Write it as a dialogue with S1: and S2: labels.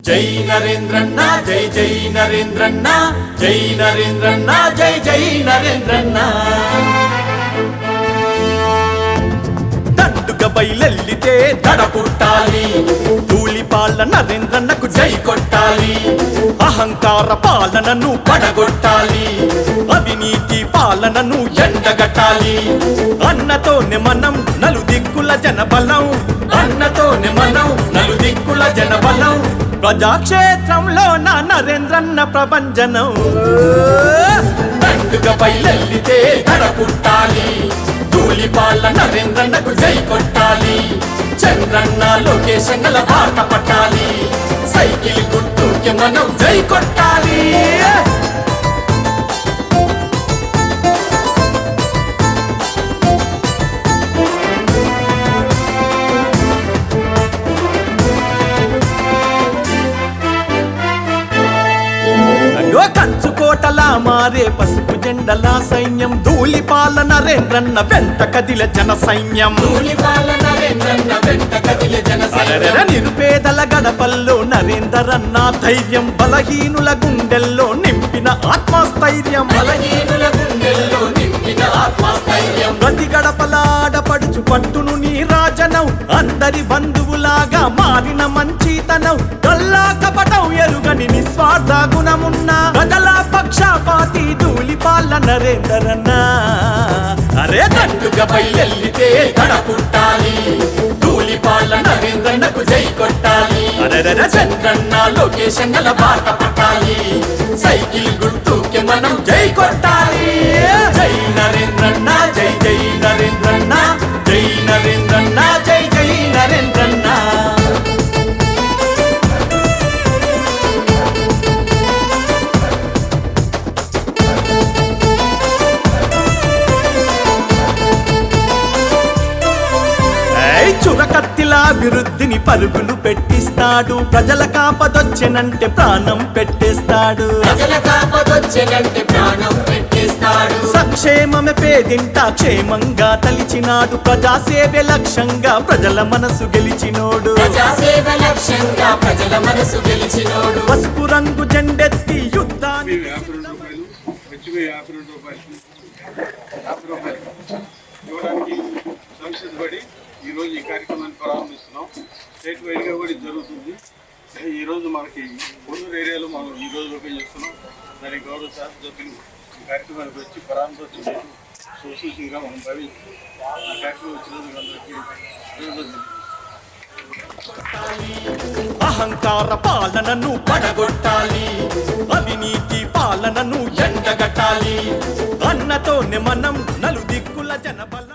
S1: జై నరేంద్రన్న జై జై నరేంద్రన్న జై నరేంద్రన్న జై జై నరేంద్రన్న దండుగ బయలెల్లితే దడ పుట్టాలి ధూళిపాళ్ళ నరేంద్రన్నకు జై కొట్టాలి అహంకార పాలనను పడగొట్టాలి అవినీతి పాలనను ఎండగట్టాలి అన్నతోనే మనం నలుదిక్కుల జనబలం అన్నతోనే మనం నలుదిక్కుల జనబలం ప్రజాక్షేత్రంలో నా నరేంద్రన్న ప్రభంజనం దండుగ బయలెల్లితే దడ పుట్టాలి ధూళిపాళ్ళ నరేంద్రన్నకు జై కొట్టాలి చంద్రన్న లోకేశన్నల బాట పట్టాలి సైకిల్ గుర్తుకి మనం జై కొట్టాలి కంచుకోటలా మారే పసుపు జెండలా సైన్యం ధూళిపాల నరేంద్రన్న వెంట కదిల జన సైన్యం నిరుపేదల గడపల్లో నరేంద్రన్న ధైర్యం బలహీనుల గుండెల్లో నింపిన ఆత్మస్థైర్యం ప్రతి గడపలాడపడుచు పట్టును నీ రాజనం అందరి బంధువులాగా మారిన మంచితనం కల్లా కపటం ఎరుగని నిస్వార్థ గుణమున్న ప్రజల పక్షపాతి ధూళిపాళ్ళ నరేంద్రన్న అరే దండుగ బయలెల్లితే దడ పుట్టాలి ధూళిపాళ్ళ నరేంద్రన్నకు జై కొట్టాలి చంద్రన్న లోకేశన్నల బాట పట్టాలి సైకిల్ గుర్తుకి మనం జై కొట్టాలి జై నరేంద్రన్న జై జై నరేంద్రన్న జై నరేంద్రన్న జై జై నరేంద్రన్న చురకత్తిలా అభివృద్ధిని పరుగులు పెట్టిస్తాడు ప్రజల కాపదొచ్చెనంటే ప్రాణం పెట్టేస్తాడు సంక్షేమమే పేదింట క్షేమంగా తలిచినాడు ప్రజాసేవే లక్ష్యంగా ప్రజల మనసు గెలిచినోడు పసుపు రంగు జెండెత్తి యుద్ధాన్ని
S2: ఈరోజు ఈ కార్యక్రమాన్ని ప్రారంభిస్తున్నాం. స్టేట్ వైడ్గా కూడా ఇది జరుగుతుంది. ఈరోజు మనకి కొన్నూరు ఏరియాలో మనం ఈరోజు ఓపెన్ చేస్తున్నాం. దానికి గౌరవ శాస్త్రజ్ఞులు ఈ కార్యక్రమానికి వచ్చి పరామర్శించి సూచనగా మనం భావించి ఈ కార్యక్రమం వచ్చినందుకు అందరికీ
S1: అహంకార పాలనను పడగొట్టాలి అవినీతి పాలనను ఎండగట్టాలి అన్నతోనే మనం నలుదిక్కుల జనబలం